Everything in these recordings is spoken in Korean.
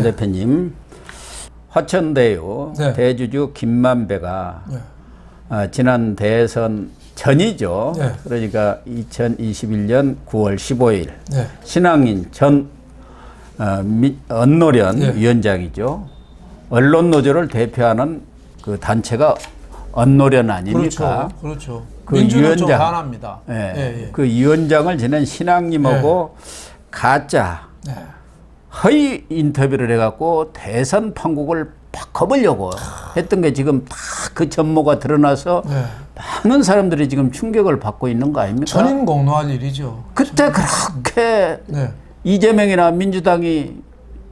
네. 대표님, 화천대유 네. 대주주 김만배가 네. 지난 대선 전이죠. 네. 그러니까 2021년 9월 15일 네. 신앙인 전 언노련 네. 위원장이죠. 언론 노조를 대표하는 그 단체가 언노련 아닙니까? 그렇죠. 그 민주는 좀 위원장. 반합니다. 예. 예, 예. 그 위원장을 지낸 신앙님하고 가짜 네. 허위 인터뷰를 해갖고 대선 판국을 바꿔보려고 했던 게 지금 다 그 전모가 드러나서 네. 많은 사람들이 지금 충격을 받고 있는 거 아닙니까? 전인 공노할 일이죠. 그때 그렇게 네. 이재명이나 민주당이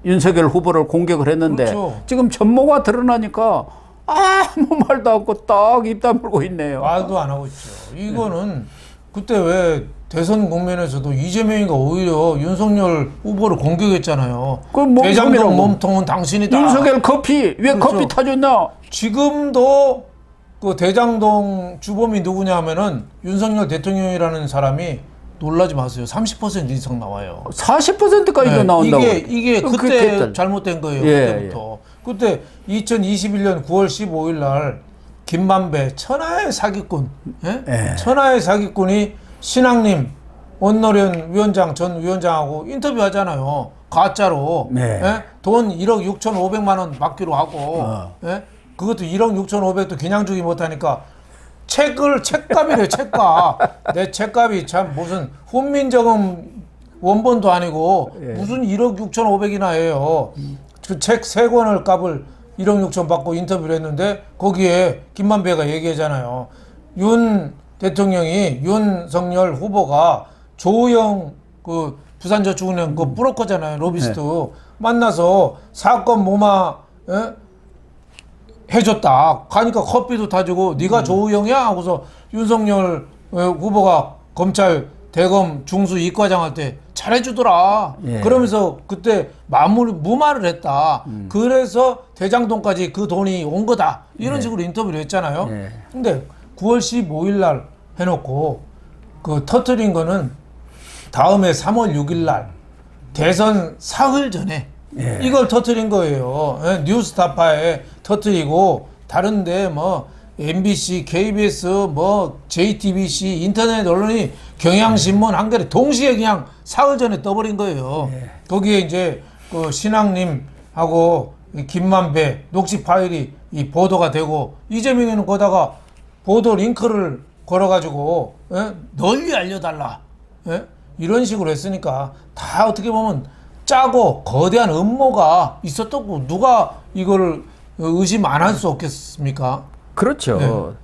윤석열 후보를 공격을 했는데 그렇죠. 지금 전모가 드러나니까 아무 말도 않고 딱 입 다물고 있네요. 말도 안 하고 있죠. 이거는 그때 왜 대선 국면에서도 이재명이가 오히려 윤석열 후보를 공격했잖아요. 대장동 몸통은 당신이다. 윤석열 커피 왜 그렇죠. 커피 타줬냐? 지금도 그 대장동 주범이 누구냐 하면은 윤석열 대통령이라는 사람이 놀라지 마세요. 30% 이상 나와요. 40%까지도 네, 나온다고. 이게 그때 잘못된 거예요. 그때부터. 그때 2021년 9월 15일 날 김만배 천하의 사기꾼, 예? 천하의 사기꾼이 신앙님 언노련 위원장 전 위원장하고 인터뷰하잖아요. 가짜로 네. 예? 돈 1억 6,500만 원 받기로 하고 예? 그것도 1억 6,500도 그냥 주기 못하니까 책값이래요. 책값. 내 책값이 참 무슨 훈민정음 원본도 아니고 무슨 1억 6,500이나 해요. 그 책 3권을 값을 1억 6천 받고 인터뷰를 했는데 거기에 김만배가 얘기하잖아요. 윤 대통령이 윤석열 후보가 조영 그 부산저축은행 그 브로커잖아요. 로비스트. 만나서 사건 모마 해줬다. 가니까 커피도 타주고 네가 조우영이야? 하고서 윤석열 후보가 검찰 대검 중수 이과장 할 때 잘해주더라. 예. 그러면서 그때 무마를 했다. 그래서 대장동까지 그 돈이 온 거다. 이런 식으로 인터뷰를 했잖아요. 예. 근데 9월 15일 날 해놓고 그 터트린 거는 다음에 3월 6일 날 대선 사흘 전에 이걸 터트린 거예요. 뉴스타파에 터트리고 다른데 뭐 MBC, KBS, 뭐 JTBC, 인터넷 언론이 경향신문 한겨레 동시에 그냥 사흘 전에 떠버린 거예요. 거기에 이제 그 신앙님하고 김만배 녹취 파일이 이 보도가 되고 이재명이는 거다가 보도 링크를 걸어가지고 널리 알려달라. 이런 식으로 했으니까 다 어떻게 보면 짜고 거대한 음모가 있었다고 누가 이걸 의심 안 할 수 없겠습니까? 그렇죠.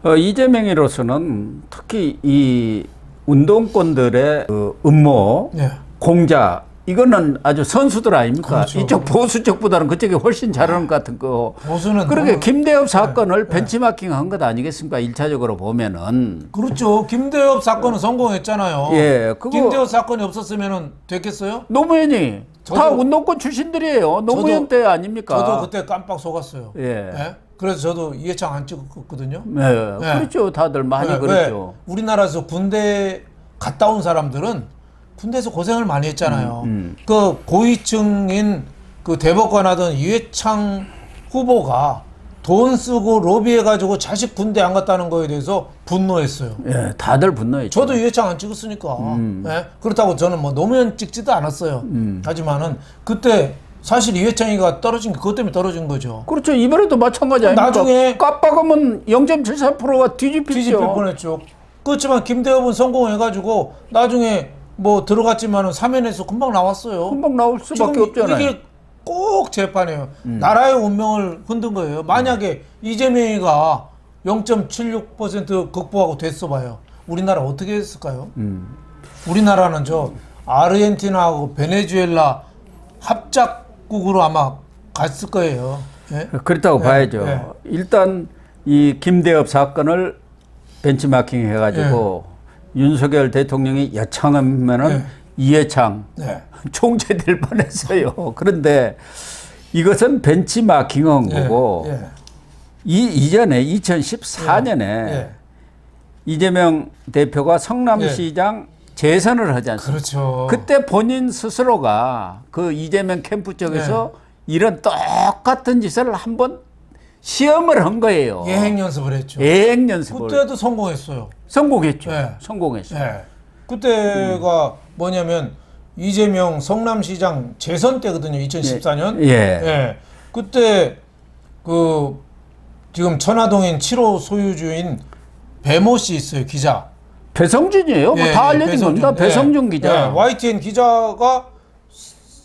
이재명으로서는 특히 이 운동권들의 그 음모, 공작 이거는 아주 선수들 아닙니까? 그렇죠. 이쪽 보수 쪽보다는 그쪽이 훨씬 잘하는 것 같은 거. 보수는 그러게 김대엽 사건을 벤치마킹한 것 아니겠습니까? 1차적으로 보면은. 그렇죠. 김대엽 사건은 성공했잖아요. 예, 그거 김대엽 사건이 없었으면은 됐겠어요? 노무현이 다 운동권 출신들이에요. 노무현 때 아닙니까? 저도 그때 깜빡 속았어요. 예. 그래서 저도 이해창 안 찍었거든요. 네, 그렇죠. 다들 많이 그랬죠. 우리나라에서 군대 갔다 온 사람들은 군대에서 고생을 많이 했잖아요. 그 고위층인 그 대법관 하던 이해창 후보가 돈 쓰고 로비해가지고 자식 군대 안 갔다는 거에 대해서 분노했어요. 예, 다들 분노했죠. 저도 이해창 안 찍었으니까. 그렇다고 저는 뭐 노무현 찍지도 않았어요. 하지만은 그때 사실 이해창이가 떨어진 게 그것 때문에 떨어진 거죠. 그렇죠. 이번에도 마찬가지 아닙니까? 나중에 깜빡하면 0.74%가 뒤집힐 뻔했죠. 그렇지만 김대엽은 성공해가지고 나중에 뭐 들어갔지만은 사면에서 금방 나왔어요. 금방 나올 수밖에 없잖아요. 이게 꼭 재판이에요. 나라의 운명을 흔든 거예요. 만약에 이재명이가 0.76% 극복하고 됐어 봐요. 우리나라 어떻게 했을까요? 우리나라는 저 아르헨티나하고 베네수엘라 합작국으로 아마 갔을 거예요. 예? 그렇다고 봐야죠. 일단 이 김대엽 사건을 벤치마킹 해가지고 윤석열 대통령이 여창하면은 이해창 총재될 뻔했어요. 그런데 이것은 벤치마킹한 거고 이전에 2014년에 이재명 대표가 성남시장 재선을 하지 않습니까? 그렇죠. 그때 본인 스스로가 그 이재명 캠프 쪽에서 이런 똑같은 짓을 한번 시험을 한 거예요. 예행 연습을 했죠. 예행 연습을. 그때도 성공했어요. 성공했죠. 네. 성공했어요. 네. 그때가 뭐냐면 이재명 성남시장 재선 때거든요. 2014년. 예. 그때 그 지금 천화동인 7호 소유주인 배모 씨 있어요. 기자. 배성준이에요. 뭐 다 알려진 겁니다. 배성준 기자. YTN 기자가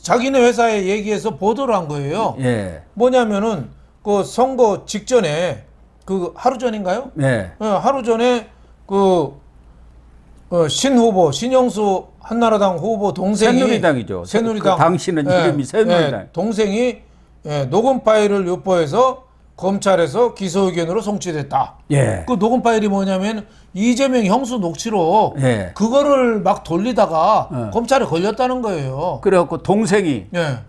자기네 회사에 얘기해서 보도를 한 거예요. 예. 뭐냐면은 그 선거 직전에 그 하루 전인가요? 네. 하루 전에 그 신 후보 신영수 한나라당 후보 동생이 새누리당이죠. 새누리당 그 당신은 이름이 새누리당. 동생이 녹음 파일을 유포해서 검찰에서 기소 의견으로 송치됐다. 예. 그 녹음 파일이 뭐냐면 이재명 형수 녹취록 예. 그거를 막 돌리다가 검찰에 걸렸다는 거예요. 그래갖고 동생이 예.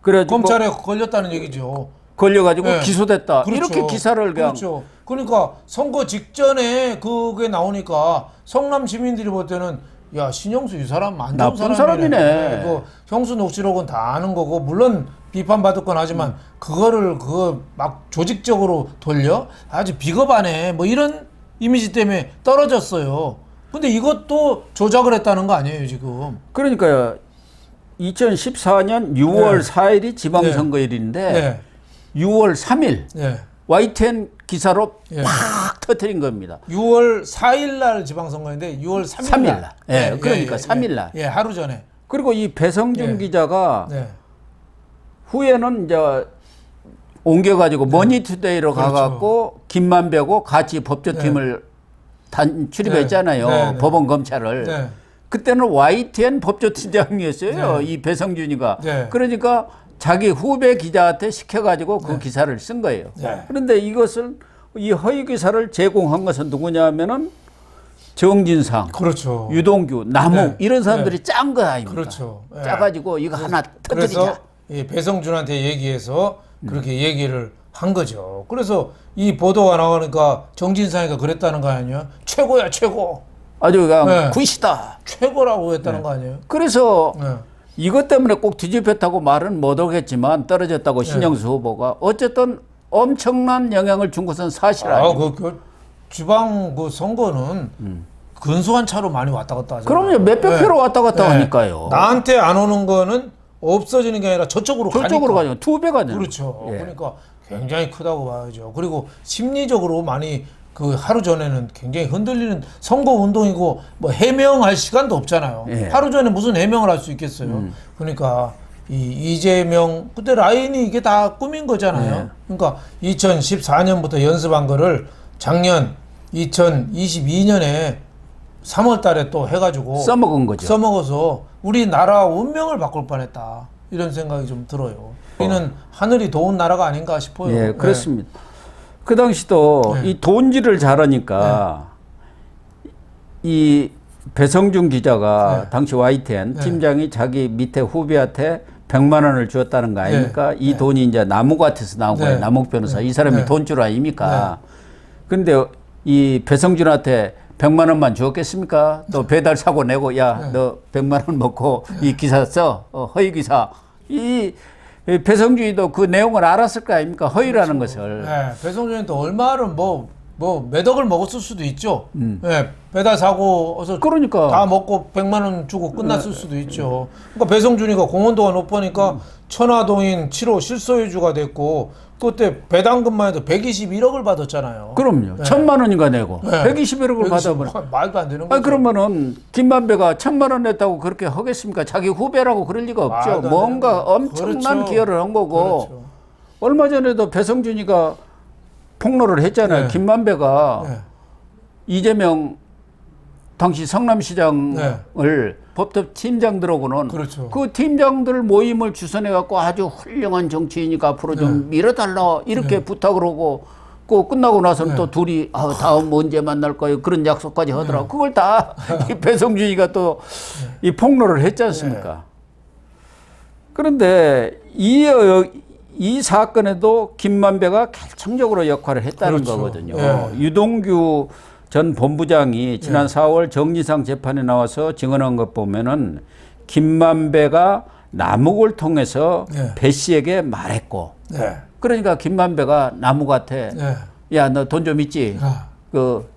그래가지고 검찰에 걸렸다는 얘기죠. 걸려가지고 예. 기소됐다. 그렇죠. 이렇게 기사를 그냥. 그렇죠. 그러니까 선거 직전에 그게 나오니까 성남 시민들이 볼 때는 야 신영수 이 사람 안 좋은 나쁜 사람이네. 사람이네. 그 형수 녹취록은 다 아는 거고 물론 비판받을 건 하지만 그거를 그거 막 조직적으로 돌려 아주 비겁하네. 뭐 이런 이미지 때문에 떨어졌어요. 근데 이것도 조작을 했다는 거 아니에요 지금? 그러니까요. 2014년 6월 4일이 지방선거일인데 네. 6월 3일 네. YTN 기사로 예. 팍 터뜨린 겁니다. 6월 4일 날 지방선거인데 6월 3일 날. 예, 그러니까 3일 날. 예, 하루 전에. 그리고 이 배성준 예. 기자가 네. 후에는 이제 옮겨가지고 머니투데이로 그렇죠. 가갖고 김만배고 같이 법조팀을 출입했잖아요. 네, 네. 법원 검찰을. 네. 그때는 YTN 법조팀장이었어요. 네. 이 배성준이가. 네. 그러니까 자기 후배 기자한테 시켜가지고 그 기사를 쓴 거예요. 네. 그런데 이것을 이 허위 기사를 제공한 것은 누구냐 하면은 정진상, 그렇죠. 유동규, 남욱 네. 이런 사람들이 짠 거 아닙니까? 그렇죠. 예. 짜가지고 이거 하나 터뜨리자. 그래서 이 배성준한테 얘기해서 그렇게 얘기를 한 거죠. 그래서 이 보도가 나오니까 정진상이가 그랬다는 거 아니에요? 최고야 최고. 아주 그냥 네. 굿이다. 최고라고 했다는 거 아니에요? 그래서 네. 이것 때문에 꼭 뒤집혔다고 말은 못 하겠지만 떨어졌다고 신영수 후보가 어쨌든 엄청난 영향을 준 것은 사실 아니에요. 그 지방 그 선거는 근소한 차로 많이 왔다 갔다 하잖아요. 그럼요. 몇백 표로 왔다 갔다 하니까요. 나한테 안 오는 거는 없어지는 게 아니라 저쪽으로 저쪽으로 가니까. 가죠. 2배가 되는. 그렇죠. 예. 그러니까 굉장히 크다고 봐야죠. 그리고 심리적으로 많이 그 하루 전에는 굉장히 흔들리는 선거 운동이고 뭐 해명할 시간도 없잖아요. 예. 하루 전에 무슨 해명을 할 수 있겠어요. 그러니까 이재명 그때 라인이 이게 다 꾸민 거잖아요. 예. 그러니까 2014년부터 연습한 거를 작년 2022년에 3월 달에 또 해가지고 써먹은 거죠. 써먹어서 우리나라 운명을 바꿀 뻔했다. 이런 생각이 좀 들어요. 우리는 하늘이 도운 나라가 아닌가 싶어요. 예, 그렇습니다. 그 당시도 네. 이 돈질을 잘하니까 이 배성준 기자가 네. 당시 YTN 네. 팀장이 자기 밑에 후배한테 100만 원을 주었다는 거 아닙니까? 이 돈이 이제 남욱한테서 나온 네. 거예요. 남욱 변호사. 이 사람이 네. 돈줄 아닙니까? 근데 이 배성준한테 100만 원만 주었겠습니까? 또 배달 사고 내고 야, 너 100만 원 먹고 이 기사 써. 허위 기사. 이 배성준이도 그 내용을 알았을 거 아닙니까? 허위라는 것을. 네, 배성준이 또 얼마를 뭐 매덕을 먹었을 수도 있죠. 네, 배달 사고 어서 그러니까. 다 먹고 100만 원 주고 끝났을 수도 있죠. 그러니까 배성준이가 공헌도가 높으니까 천화동인 7호 실소유주가 됐고 그때 배당금만 해도 121억을 받았잖아요. 그럼요. 네. 1,000만 원인가 내고 네. 121억을 받아버려. 말도 안 되는 거죠. 아 그러면은 김만배가 1,000만 원 냈다고 그렇게 하겠습니까? 자기 후배라고 그럴 리가 없죠. 말도 안 뭔가 되는 거죠. 엄청난 그렇죠. 기여를 한 거고. 그렇죠. 얼마 전에도 배성준이가 폭로를 했잖아요. 네. 김만배가 네. 이재명 당시 성남시장을 법적 팀장들하고는 그렇죠. 그 팀장들 모임을 주선해 갖고 아주 훌륭한 정치인이니까 앞으로 좀 밀어달라 이렇게 부탁을 하고 그 끝나고 나서는 또 둘이 다음 언제 만날 거예요 그런 약속까지 하더라고. 그걸 다 이 배성준이가 또 이 폭로를 했지 않습니까? 그런데 이 사건에도 김만배가 결정적으로 역할을 했다는 그렇죠. 거거든요. 예. 유동규 전 본부장이 지난 4월 정진상 재판에 나와서 증언한 것 보면은 김만배가 남욱을 통해서 배 씨에게 말했고, 그러니까 김만배가 남욱한테 야, 너 돈 좀 있지? 그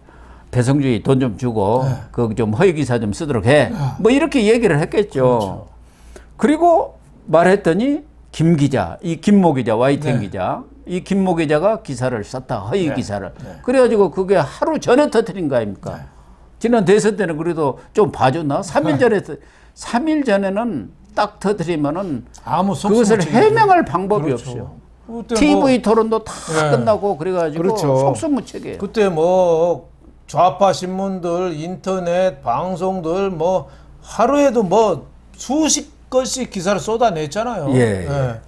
배성준이 돈 좀 주고 그 좀 허위 기사 좀 쓰도록 해. 뭐 이렇게 얘기를 했겠죠. 그렇죠. 그리고 말했더니 김 기자, 이 김모 기자, YTN 기자, 이 김모 기자가 기사를 썼다. 허위 기사를. 그래가지고 그게 하루 전에 터뜨린 거 아닙니까? 지난 대선 때는 그래도 좀 봐줬나? 3일 전에는 딱 터뜨리면은 아무 그것을 해명할 방법이 그렇죠. 없어요. 그때 TV 뭐, 토론도 다 끝나고 그래가지고 그렇죠. 속수무책이에요. 그때 뭐 좌파 신문들, 인터넷 방송들 뭐 하루에도 뭐 수십 건씩 기사를 쏟아냈잖아요.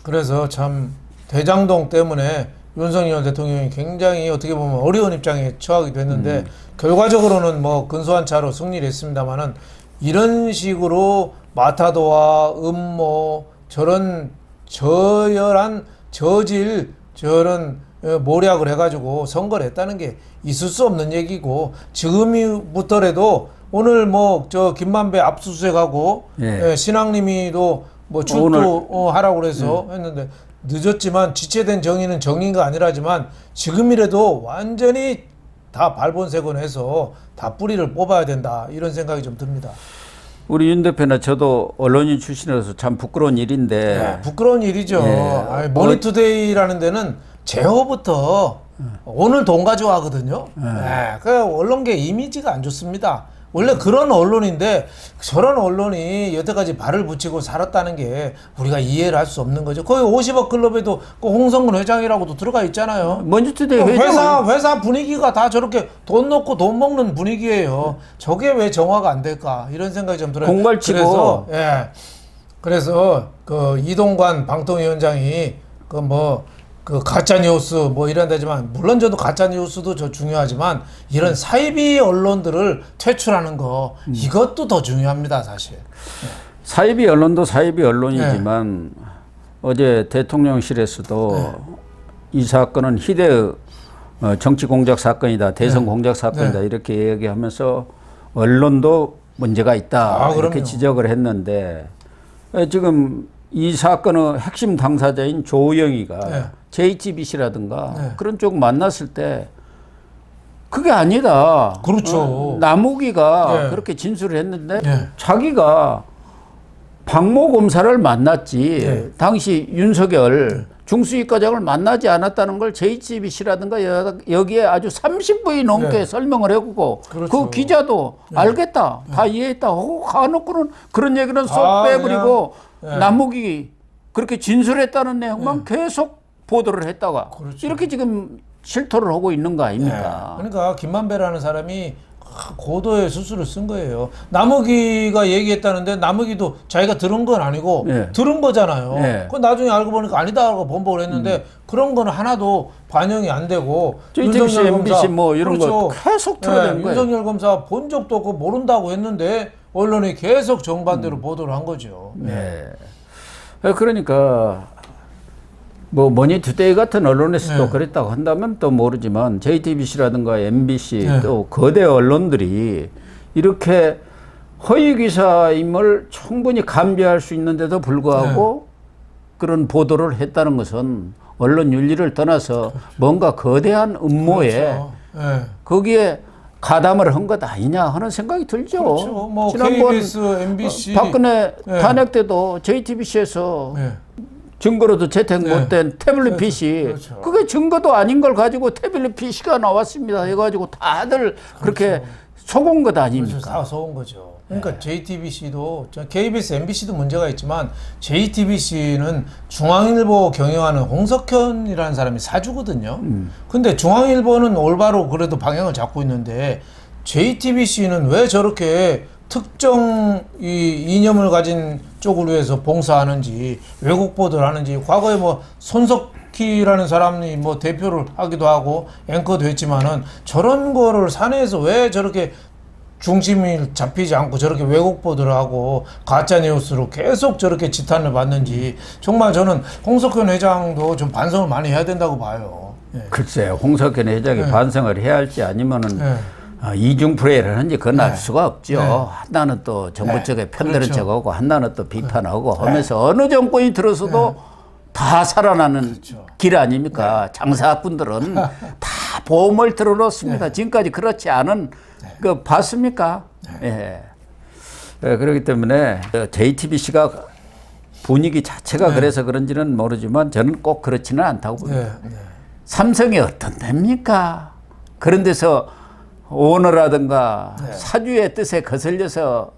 그래서 참 대장동 때문에 윤석열 대통령이 굉장히 어떻게 보면 어려운 입장에 처하게 됐는데 결과적으로는 뭐 근소한 차로 승리를 했습니다만은 이런 식으로 마타도와 음모 저런 저열한 저질 저런 모략을 해가지고 선거를 했다는 게 있을 수 없는 얘기고 지금부터라도 오늘 뭐 저 김만배 압수수색하고 신앙님이도 뭐 출두하라고 그래서 했는데 늦었지만 지체된 정의는 정의가 아니라지만 지금이라도 완전히 다 발본색원해서 다 뿌리를 뽑아야 된다 이런 생각이 좀 듭니다. 우리 윤 대표나 저도 언론인 출신으로서 참 부끄러운 일인데 부끄러운 일이죠. 아니, 머니투데이라는 데는 제호부터 오늘 돈 가져와 하거든요. 그 언론계 이미지가 안 좋습니다. 원래 그런 언론인데 저런 언론이 여태까지 발을 붙이고 살았다는 게 우리가 이해를 할 수 없는 거죠. 거기 50억 클럽에도 그 홍성근 회장이라고도 들어가 있잖아요. 머니투데이 회장 회사 분위기가 다 저렇게 돈 넣고 돈 먹는 분위기예요. 저게 왜 정화가 안 될까 이런 생각이 좀 들어요. 공갈치고 그래서 그 이동관 방통위원장이 그 가짜 뉴스 뭐 이런다지만 물론 저도 가짜 뉴스도 저 중요하지만 이런 사이비 언론들을 퇴출하는 거 이것도 더 중요합니다 사실. 사이비 언론도 사이비 언론이지만 어제 대통령실에서도 이 사건은 희대의 정치 공작 사건이다, 대선 공작 사건이다 이렇게 얘기하면서 언론도 문제가 있다 이렇게 그럼요. 지적을 했는데 지금 이 사건의 핵심 당사자인 조우영이가 JTBC라든가 그런 쪽 만났을 때 그게 아니다. 그렇죠. 남욱이가 그렇게 진술을 했는데 자기가 박모 검사를 만났지 당시 윤석열 중수위과장을 만나지 않았다는 걸 JTBC라든가 여기에 아주 30분이 넘게 설명을 해주고 그 기자도 알겠다. 다 이해했다 하고 가놓고는 그런 얘기는 쏙 빼버리고 남욱이 그렇게 진술했다는 내용만 계속 보도를 했다가 이렇게 지금 실토를 하고 있는 거 아닙니까? 그러니까 김만배라는 사람이 고도의 수술을 쓴 거예요. 남욱이가 얘기했다는데 남욱이도 자기가 들은 건 아니고 들은 거잖아요. 그 나중에 알고 보니까 아니다라고 번복을 했는데 그런 거는 하나도 반영이 안 되고 JTBC, MBC 뭐 이런 거 계속 틀어댄 거예요. 윤석열 검사 본 적도 없고 모른다고 했는데 언론이 계속 정반대로 보도를 한 거죠. 그러니까 뭐 머니투데이 같은 언론에서도 그랬다고 한다면 또 모르지만 JTBC라든가 MBC 또 거대 언론들이 이렇게 허위 기사임을 충분히 감지할 수 있는데도 불구하고 그런 보도를 했다는 것은 언론 윤리를 떠나서 뭔가 거대한 음모에 거기에 가담을 한 것 아니냐 하는 생각이 들죠. 뭐 지난번 KBS, MBC 박근혜 탄핵 때도 JTBC에서 증거로도 채택 못된 태블릿 PC 그게 증거도 아닌 걸 가지고 태블릿 PC가 나왔습니다 해가지고 다들 그렇게 속은 것 아닙니까? 다 속은 거죠. 그러니까 JTBC도 KBS, MBC도 문제가 있지만 JTBC는 중앙일보 경영하는 홍석현이라는 사람이 사주거든요. 근데 중앙일보는 올바로 그래도 방향을 잡고 있는데 JTBC는 왜 저렇게 특정 이 이념을 가진 쪽을 위해서 봉사하는지 왜곡 보도를 하는지 과거에 뭐 손석희라는 사람이 뭐 대표를 하기도 하고 앵커도 했지만은 저런 거를 사내에서 왜 저렇게 중심이 잡히지 않고 저렇게 왜곡 보도를 하고 가짜 뉴스로 계속 저렇게 지탄을 받는지 정말 저는 홍석현 회장도 좀 반성을 많이 해야 된다고 봐요. 예. 글쎄요, 홍석현 회장이 네. 반성을 해야 할지 아니면은 네. 이중 플레이를 하는지 그건 알 네. 수가 없죠. 네. 하나는 또 정부 네. 쪽에 편드는 그렇죠. 척하고 하나는 또 비판하고 네. 하면서 어느 정권이 들어서도 다 살아나는 그렇죠. 길 아닙니까? 장사꾼들은 다 보험을 들어놓습니다. 지금까지 그렇지 않은 그 봤습니까? 예. 그렇기 때문에 JTBC가 분위기 자체가 그래서 그런지는 모르지만 저는 꼭 그렇지는 않다고 봅니다. 네. 네. 삼성이 어떤 데입니까? 그런 데서 오너라든가 사주의 뜻에 거슬려서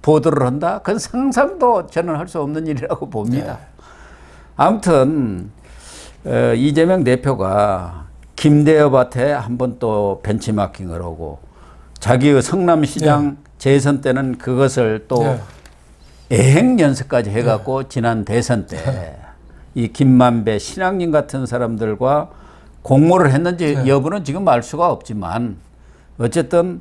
보도를 한다? 그건 상상도 저는 할 수 없는 일이라고 봅니다. 아무튼 이재명 대표가 김대엽한테 한번 또 벤치마킹을 하고 자기의 성남시장 재선 때는 그것을 또 애행 연습까지 해갖고 지난 대선 때 이 김만배, 신앙님 같은 사람들과 공모를 했는지 여부는 지금 알 수가 없지만 어쨌든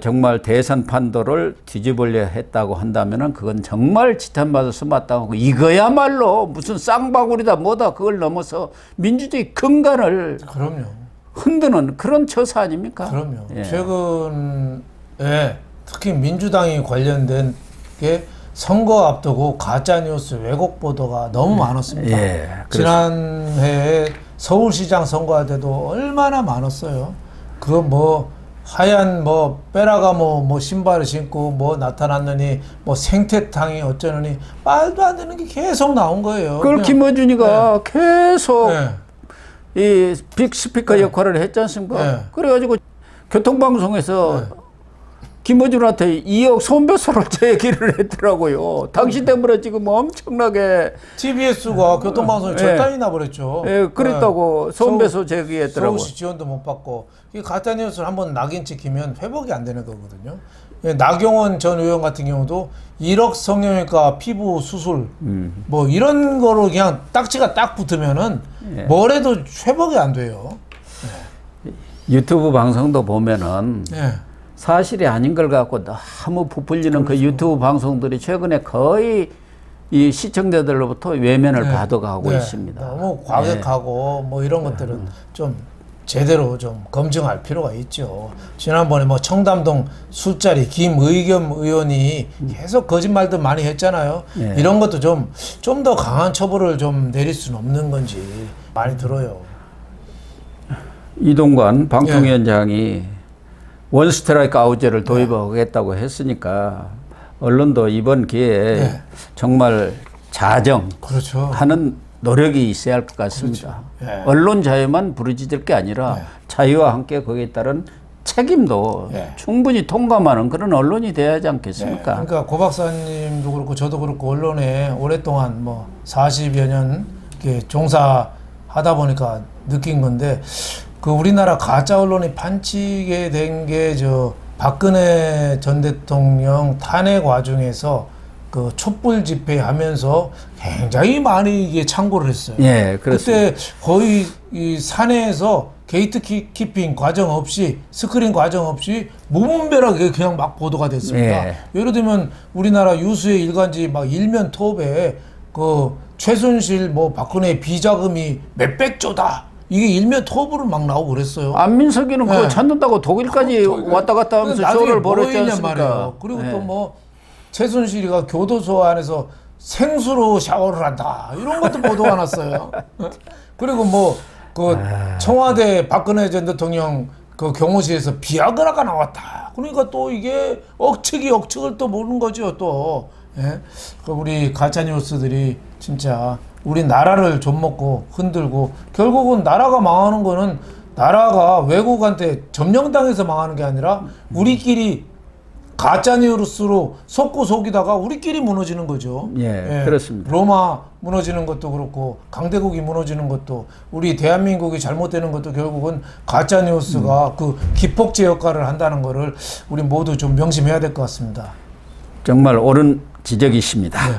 정말 대선 판도를 뒤집으려 했다고 한다면은 그건 정말 지탄받아서 마땅하고 이거야말로 무슨 쌍바구리다 뭐다 그걸 넘어서 민주주의 근간을 그럼요. 흔드는 그런 처사 아닙니까? 그럼요. 예. 최근에 특히 민주당이 관련된 게 선거 앞두고 가짜뉴스 왜곡 보도가 너무 많았습니다. 예, 지난해에 서울시장 선거할 때도 얼마나 많았어요. 그거 뭐 하얀 뭐 빼라가 뭐 신발을 신고 뭐 나타났느니 뭐 생태탕이 어쩌느니 말도 안 되는 게 계속 나온 거예요. 그걸 그냥, 김어준이가 계속 네. 이 빅스피커 역할을 했지 않습니까? 네. 그래가지고 교통방송에서 김어준한테 2억 손배소를 제기를 했더라고요. 당신 때문에 지금 엄청나게 TBS가 교통방송에 절단이 나버렸죠. 예, 그랬다고 손배소 제기했더라고요. 서울시 지원도 못 받고 이 가짜 뉴스를 한번 낙인 찍히면 회복이 안 되는 거거든요. 예, 나경원 전 의원 같은 경우도 1억 성형외과 피부 수술 뭐 이런 거로 그냥 딱지가 딱 붙으면은 뭘 해도 회복이 안 돼요. 유튜브 방송도 보면은 예. 사실이 아닌 걸 갖고 너무 부풀리는 그 유튜브 방송들이 최근에 거의 이 시청자들로부터 외면을 받아가고 있습니다. 너무 과격하고 뭐 이런 것들은 좀 제대로 좀 검증할 필요가 있죠. 지난번에 뭐 청담동 술자리 김의겸 의원이 계속 거짓말도 많이 했잖아요. 이런 것도 좀 더 강한 처벌을 좀 내릴 수는 없는 건지 많이 들어요. 이동관 방통위원장이 원스트라이크 아웃제를 도입하겠다고 했으니까 언론도 이번 기회에 정말 자정하는 그렇죠. 노력이 있어야 할 것 같습니다. 그렇죠. 예. 언론 자유만 부르짖을 게 아니라 자유와 함께 거기에 따른 책임도 충분히 통감하는 그런 언론이 돼야 하지 않겠습니까? 그러니까 고 박사님도 그렇고 저도 그렇고 언론에 오랫동안 뭐 40여 년 이렇게 종사하다 보니까 느낀 건데 그 우리나라 가짜 언론이 판치게 된 게 저 박근혜 전 대통령 탄핵 와중에서 그 촛불 집회하면서 굉장히 많이 이게 창고를 했어요. 예, 그렇습니다. 그때 거의 이 사내에서 게이트 키핑 과정 없이 스크린 과정 없이 무분별하게 그냥 막 보도가 됐습니다. 예를 들면 우리나라 유수의 일간지 막 일면 톱에 그 최순실 뭐 박근혜 비자금이 몇백 조다. 이게 일면 톱으로 막 나오고 그랬어요. 안민석이는 그거 찾는다고 독일까지 왔다 갔다 하면서 쇼를 벌였지 않습니까? 그리고 또 뭐 최순실이가 교도소 안에서 생수로 샤워를 한다 이런 것도 보도가 났어요. 그리고 뭐 그 청와대 박근혜 전 대통령 그 경호실에서 비아그라가 나왔다. 그러니까 또 이게 억측을 또 모르는 거죠 또. 예? 그 우리 가짜 뉴스들이 진짜 우리 나라를 좀 먹고 흔들고 결국은 나라가 망하는 거는 나라가 외국한테 점령당해서 망하는 게 아니라 우리끼리 가짜 뉴스로 속고 속이다가 우리끼리 무너지는 거죠. 예, 그렇습니다. 로마 무너지는 것도 그렇고 강대국이 무너지는 것도 우리 대한민국이 잘못되는 것도 결국은 가짜 뉴스가 그 기폭제 역할을 한다는 거를 우리 모두 좀 명심해야 될 것 같습니다. 정말 옳은 지적이십니다. 네.